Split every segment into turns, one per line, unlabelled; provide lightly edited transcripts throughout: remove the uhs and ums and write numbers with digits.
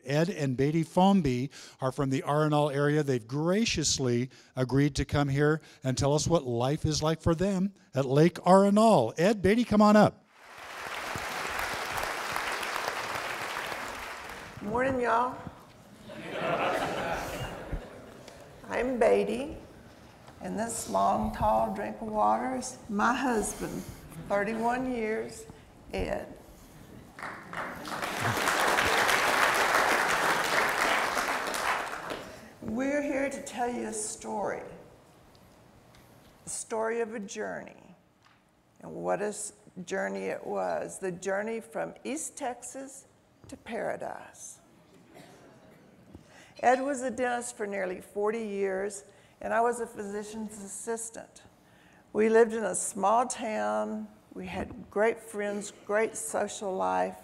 Ed and Beaty Fomby are from the Arenal area. They've graciously agreed to come here and tell us what life is like for them at Lake Arenal. Ed, Beaty, come on up.
Morning, y'all. I'm Beaty, and this long, tall drink of water is my husband, 31 years, Ed. We're here to tell you a story of a journey, and what a journey it was, the journey from East Texas to paradise. Ed was a dentist for nearly 40 years, and I was a physician's assistant. We lived in a small town. We had great friends, great social life,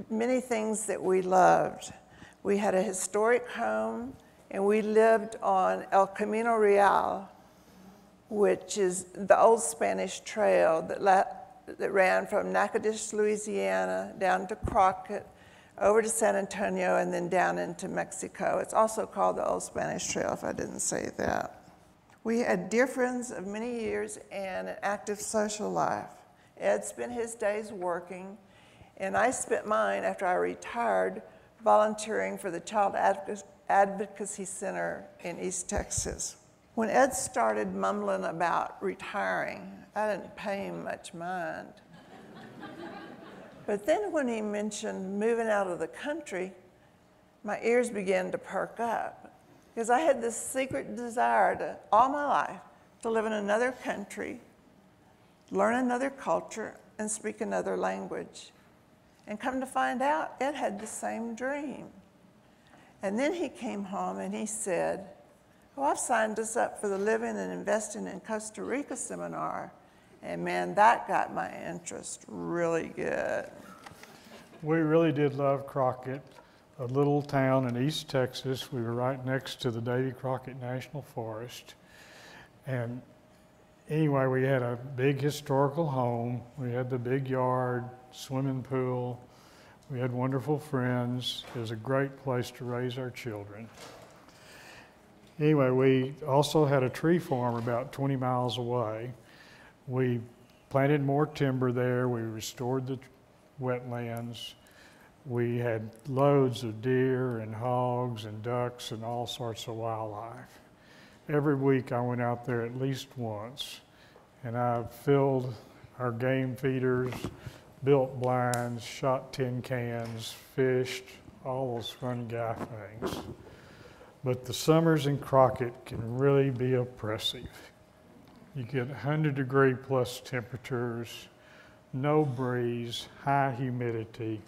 many things that we loved. We had a historic home, and we lived on El Camino Real, which is the old Spanish trail that ran from Natchitoches, Louisiana, down to Crockett, over to San Antonio, and then down into Mexico. It's also called the Old Spanish Trail, if I didn't say that. We had dear friends of many years and an active social life. Ed spent his days working, and I spent mine after I retired volunteering for the Child Advocacy Center in East Texas. When Ed started mumbling about retiring, I didn't pay him much mind. But then when he mentioned moving out of the country, my ears began to perk up, because I had this secret desire all my life to live in another country, learn another culture, and speak another language. And come to find out, Ed had the same dream. And then he came home and he said, "Oh, I've signed us up for the Living and Investing in Costa Rica seminar." And man, that got my interest really good.
We really did love Crockett, a little town in East Texas. We were right next to the Davy Crockett National Forest. And anyway, we had a big historical home. We had the big yard, swimming pool. We had wonderful friends. It was a great place to raise our children. Anyway, we also had a tree farm about 20 miles away. We planted more timber there. We restored the wetlands. We had loads of deer and hogs and ducks and all sorts of wildlife. Every week I went out there at least once, and I filled our game feeders, built blinds, shot tin cans, fished, all those fun guy things. But the summers in Crockett can really be oppressive. You get 100-degree plus temperatures, no breeze, high humidity.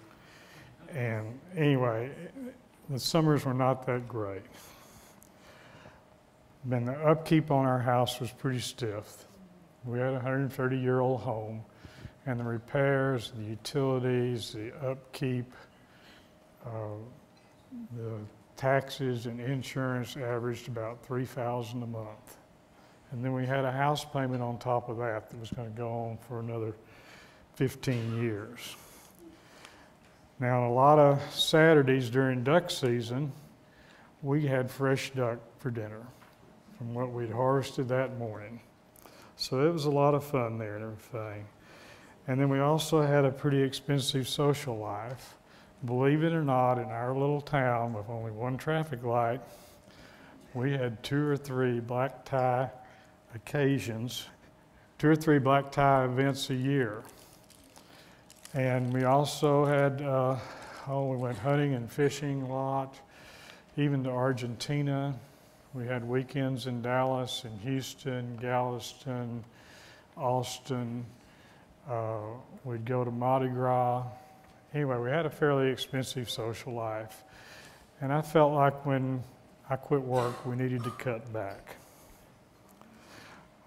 And anyway, the summers were not that great. And the upkeep on our house was pretty stiff. We had a 130-year-old home, and the repairs, the utilities, the upkeep, the taxes and insurance averaged about $3,000 a month. And then we had a house payment on top of that was going to go on for another 15 years. Now, a lot of Saturdays during duck season, we had fresh duck for dinner from what we'd harvested that morning. So it was a lot of fun there and everything. And then we also had a pretty expensive social life. Believe it or not, in our little town with only one traffic light, we had 2 or 3 black tie occasions, 2 or 3 black tie events a year. And we also had, we went hunting and fishing a lot, even to Argentina. We had weekends in Dallas and Houston, Galveston, Austin. We'd go to Mardi Gras. Anyway, we had a fairly expensive social life. And I felt like when I quit work, we needed to cut back.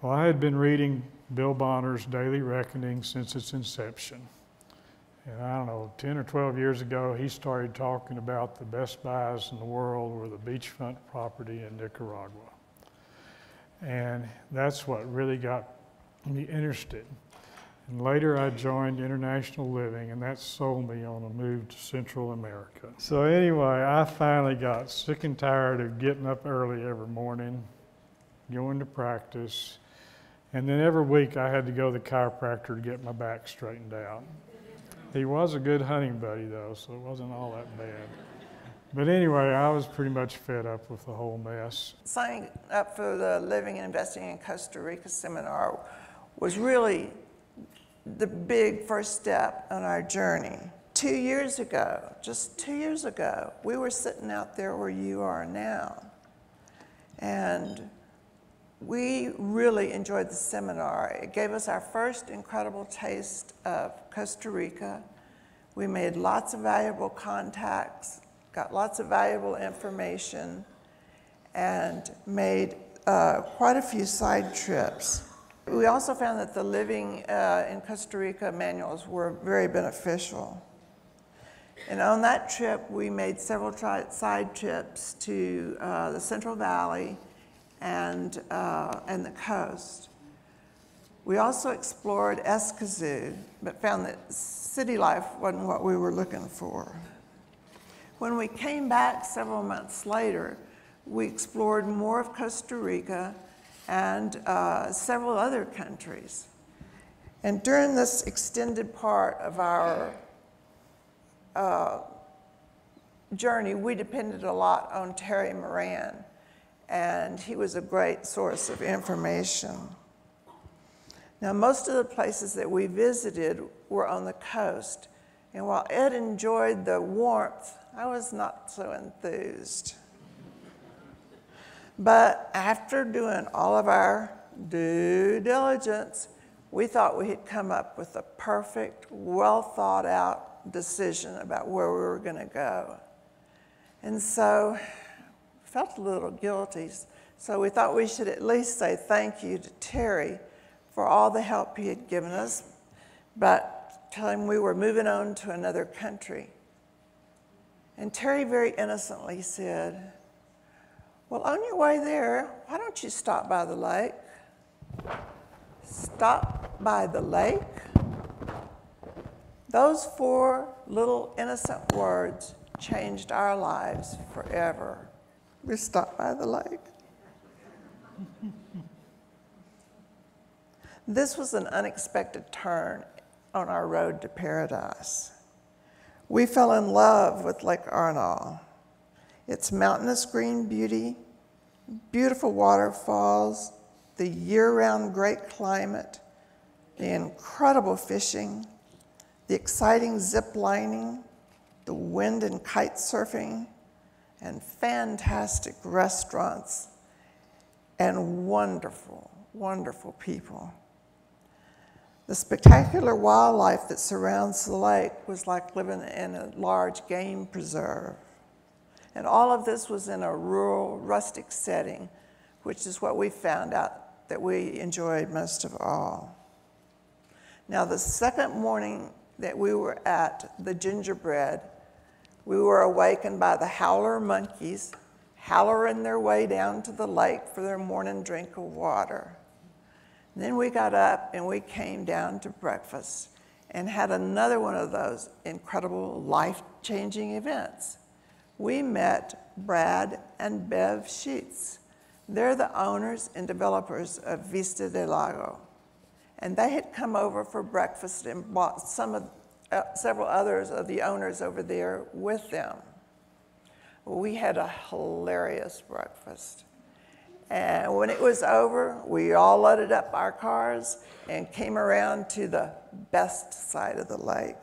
Well, I had been reading Bill Bonner's Daily Reckoning since its inception. And I don't know, 10 or 12 years ago, he started talking about the best buys in the world were the beachfront property in Nicaragua. And that's what really got me interested. And later I joined International Living, and that sold me on a move to Central America. So anyway, I finally got sick and tired of getting up early every morning, going to practice, and then every week I had to go to the chiropractor to get my back straightened out. He was a good hunting buddy though, so it wasn't all that bad. But anyway, I was pretty much fed up with the whole mess.
Signing up for the Living and Investing in Costa Rica seminar was really the big first step on our journey. 2 years ago, just 2 years ago, we were sitting out there where you are now. And we really enjoyed the seminar. It gave us our first incredible taste of Costa Rica. We made lots of valuable contacts, got lots of valuable information, and made quite a few side trips. We also found that the Living in Costa Rica manuals were very beneficial. And on that trip, we made several side trips to the Central Valley and the coast. We also explored Escazú, but found that city life wasn't what we were looking for. When we came back several months later, we explored more of Costa Rica and several other countries. And during this extended part of our journey, we depended a lot on Terry Moran, and he was a great source of information. Now, most of the places that we visited were on the coast, and while Ed enjoyed the warmth, I was not so enthused. But after doing all of our due diligence, we thought we had come up with a perfect, well thought out decision about where we were going to go. And so felt a little guilty. So we thought we should at least say thank you to Terry for all the help he had given us, but tell him we were moving on to another country. And Terry very innocently said, "Well, on your way there, why don't you stop by the lake?" Stop by the lake? Those 4 little innocent words changed our lives forever. We stopped by the lake. This was an unexpected turn on our road to paradise. We fell in love with Lake Arnall. Its mountainous green beauty, beautiful waterfalls, the year-round great climate, the incredible fishing, the exciting zip lining, the wind and kite surfing, and fantastic restaurants, and wonderful, wonderful people. The spectacular wildlife that surrounds the lake was like living in a large game preserve. And all of this was in a rural, rustic setting, which is what we found out that we enjoyed most of all. Now, the second morning that we were at the Gingerbread, we were awakened by the howler monkeys howling their way down to the lake for their morning drink of water. And then we got up and we came down to breakfast and had another one of those incredible life-changing events. We met Brad and Bev Sheets. They're the owners and developers of Vistas del Lago. And they had come over for breakfast and brought several others of the owners over there with them. We had a hilarious breakfast. And when it was over, we all loaded up our cars and came around to the best side of the lake.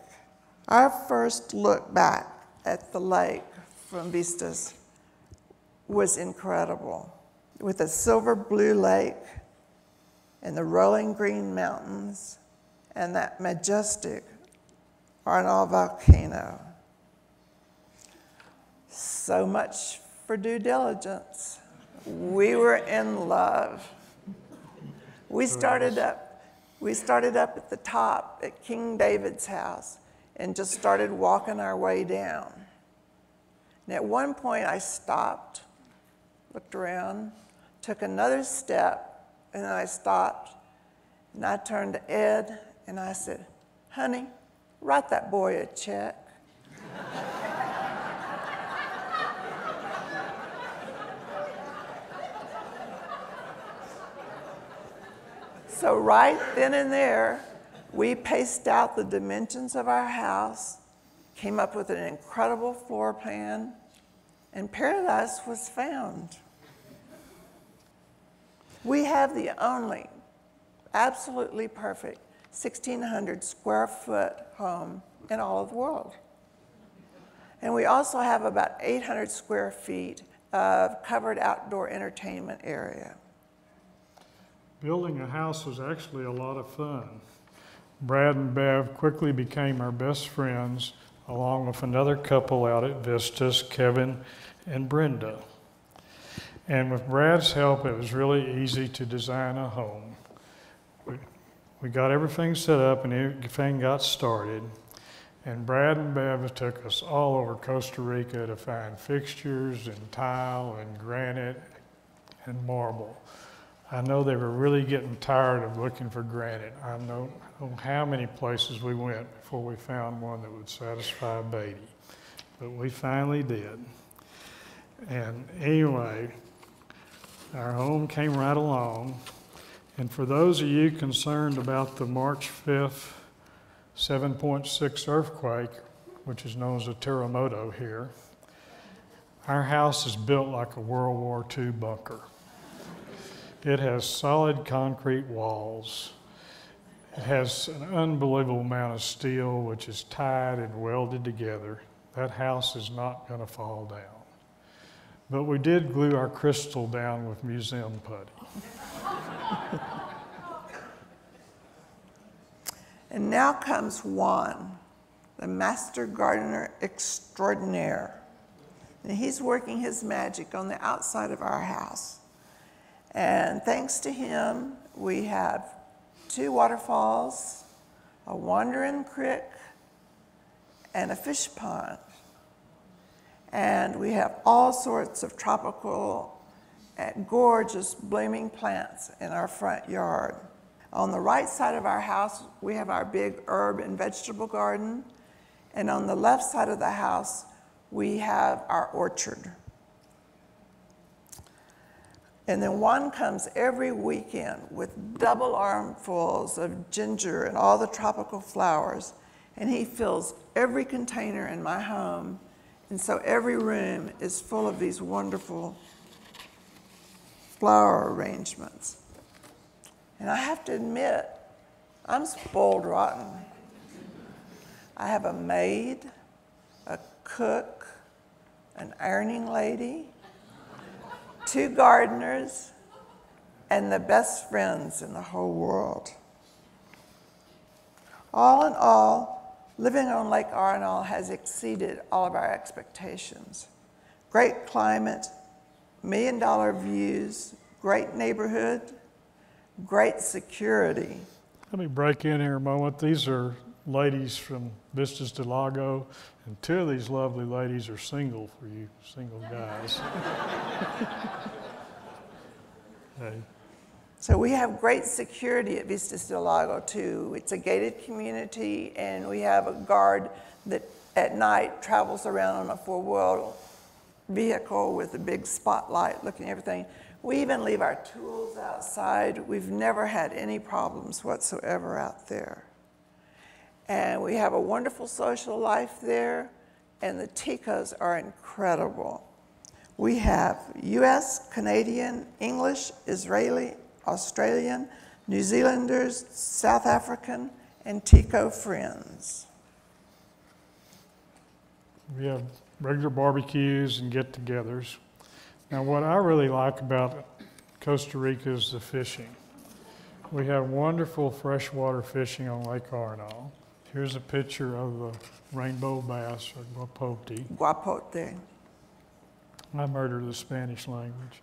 Our first look back at the lake from Vistas was incredible. With a silver blue lake and the rolling green mountains and that majestic Arnall volcano. So much for due diligence. We were in love. We started up at the top at King David's house and just started walking our way down. And at one point I stopped, looked around, took another step, and then I stopped, and I turned to Ed, And I said, honey, write that boy a check. So right then and there, we paced out the dimensions of our house, came up with an incredible floor plan, and paradise was found. We have the only absolutely perfect 1,600 square foot home in all of the world. And we also have about 800 square feet of covered outdoor entertainment area.
Building a house was actually a lot of fun. Brad and Bev quickly became our best friends, along with another couple out at Vistas, Kevin and Brenda. And with Brad's help, it was really easy to design a home. We got everything set up and everything got started. And Brad and Bev took us all over Costa Rica to find fixtures and tile and granite and marble. I know they were really getting tired of looking for granite. I know how many places we went before we found one that would satisfy Beaty. But we finally did. And anyway, our home came right along. And for those of you concerned about the March 5th 7.6 earthquake, which is known as a terremoto here, our house is built like a World War II bunker. It has solid concrete walls. It has an unbelievable amount of steel, which is tied and welded together. That house is not going to fall down. But we did glue our crystal down with museum putty.
And now comes Juan, the master gardener extraordinaire. And he's working his magic on the outside of our house. And thanks to him, we have 2 waterfalls, a wandering creek, and a fish pond. And we have all sorts of tropical and gorgeous blooming plants in our front yard. On the right side of our house, we have our big herb and vegetable garden. And on the left side of the house, we have our orchard. And then Juan comes every weekend with double armfuls of ginger and all the tropical flowers, and he fills every container in my home, and so every room is full of these wonderful flower arrangements. And I have to admit, I'm spoiled rotten. I have a maid, a cook, an ironing lady, 2 gardeners, and the best friends in the whole world. All in all, living on Lake Arenal has exceeded all of our expectations. Great climate, $1 million views, great neighborhood, great security.
Let me break in here a moment. These are ladies from Vistas del Lago, and 2 of these lovely ladies are single for you single guys. Hey.
So we have great security at Vistas del Lago too. It's a gated community, and we have a guard that at night travels around on a 4-wheel vehicle with a big spotlight looking at everything. We even leave our tools outside. We've never had any problems whatsoever out there. And we have a wonderful social life there, and the ticos are incredible. We have US, Canadian, English, Israeli, Australian, New Zealanders, South African, and Tico friends.
We have regular barbecues and get-togethers. Now, what I really like about Costa Rica is the fishing. We have wonderful freshwater fishing on Lake Arenal. Here's a picture of the rainbow bass, or guapote.
Guapote.
I murdered the Spanish language.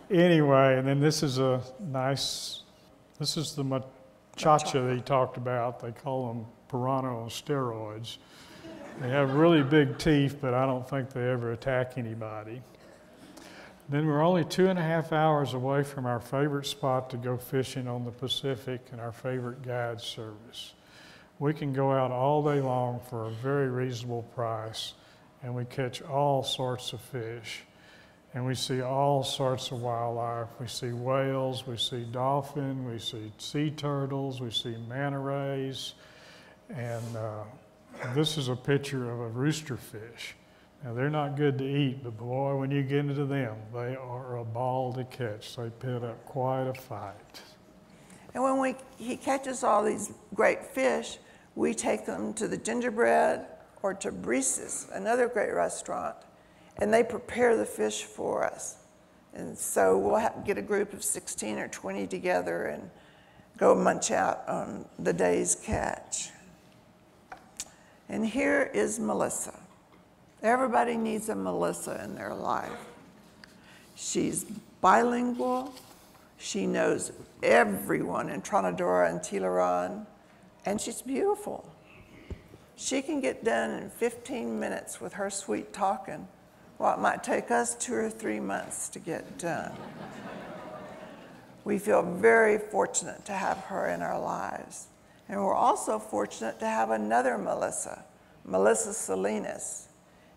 Anyway, and then this is a nice, this is the machacha that he talked about. They call them piranha on steroids. They have really big teeth, but I don't think they ever attack anybody. Then we're only 2.5 hours away from our favorite spot to go fishing on the Pacific and our favorite guide service. We can go out all day long for a very reasonable price, and we catch all sorts of fish. And we see all sorts of wildlife. We see whales, we see dolphin, we see sea turtles, we see manta rays. And this is a picture of a rooster fish. Now, they're not good to eat, but boy, when you get into them, they are a ball to catch. They put up quite a fight.
And when he catches all these great fish, we take them to the Gingerbread or to Breeze's, another great restaurant, and they prepare the fish for us. And so we'll get a group of 16 or 20 together and go munch out on the day's catch. And here is Melissa. Everybody needs a Melissa in their life. She's bilingual. She knows everyone in Tronadora and Tiburon, and she's beautiful. She can get done in 15 minutes with her sweet talking, while it might take us 2 or 3 months to get done. We feel very fortunate to have her in our lives. And we're also fortunate to have another Melissa, Melissa Salinas.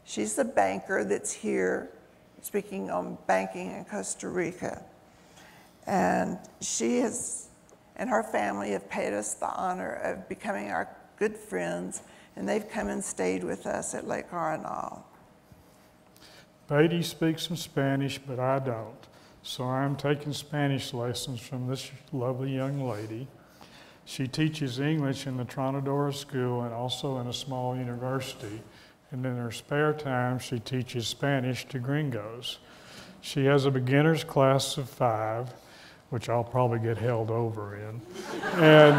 She's the banker that's here speaking on banking in Costa Rica. And she and her family have paid us the honor of becoming our good friends, and they've come and stayed with us at Lake Arenal.
Beaty speaks some Spanish, but I don't. So I'm taking Spanish lessons from this lovely young lady. She teaches English in the Tronadora School and also in a small university. And in her spare time, she teaches Spanish to gringos. She has a beginner's class of 5, which I'll probably get held over in. And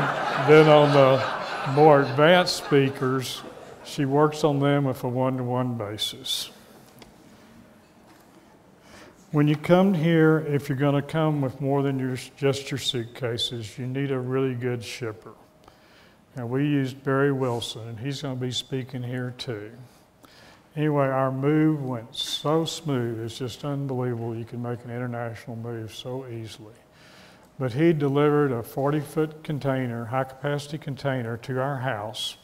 then on the more advanced speakers, she works on them with a one-to-one basis. When you come here, if you're going to come with more than just your suitcases, you need a really good shipper. Now, we used Barry Wilson, and he's going to be speaking here too. Anyway, our move went so smooth, it's just unbelievable you can make an international move so easily. But he delivered a 40-foot container, high-capacity container, to our house,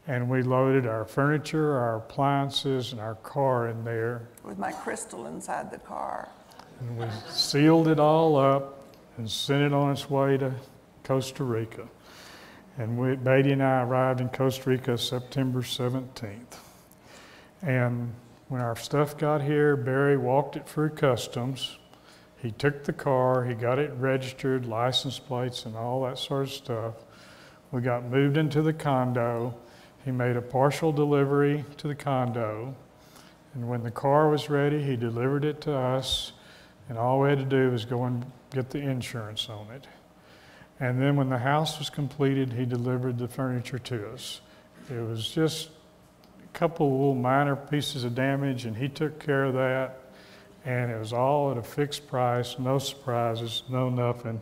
and we loaded our furniture, our appliances, and our car in there.
With my crystal inside the car.
And we sealed it all up and sent it on its way to Costa Rica. And Beatty and I arrived in Costa Rica September 17th. And when our stuff got here, Barry walked it through customs. He took the car, he got it registered, license plates and all that sort of stuff. We got moved into the condo. He made a partial delivery to the condo. And when the car was ready, he delivered it to us. And all we had to do was go and get the insurance on it. And then when the house was completed, he delivered the furniture to us. It was just a couple of little minor pieces of damage, and he took care of that. And it was all at a fixed price, no surprises, no nothing.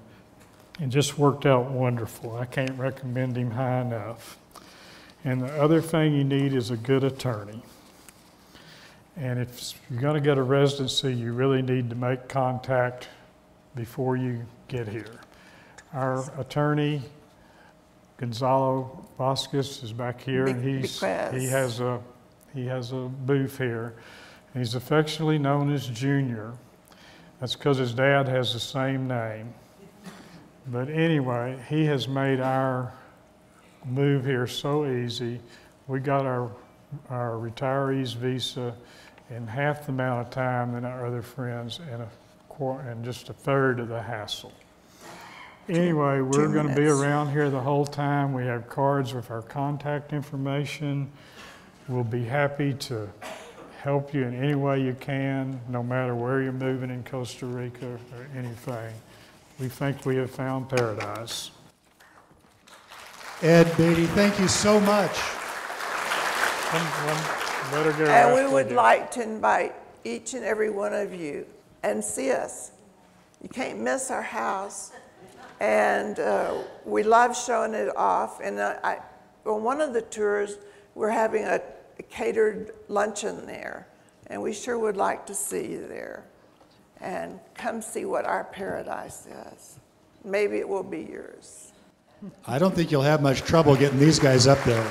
It just worked out wonderful. I can't recommend him high enough. And the other thing you need is a good attorney. And if you're going to get a residency, you really need to make contact before you get here. Our attorney, Gonzalo Vasquez, is back here, and he has a booth here. And he's affectionately known as Junior. That's because his dad has the same name. But anyway, he has made our move here so easy. We got our retirees visa in half the amount of time than our other friends, and just a third of the hassle. Anyway, we're going to be around here the whole time. We have cards with our contact information. We'll be happy to help you in any way you can, no matter where you're moving in Costa Rica or anything. We think we have found paradise.
Ed Beaty, thank you so much.
And we would like to invite each and every one of you and see us. You can't miss our house. And we love showing it off. And on one of the tours, we're having a catered luncheon there. And we sure would like to see you there. and come see what our paradise is. Maybe it will be yours.
I don't think you'll have much trouble getting these guys up there.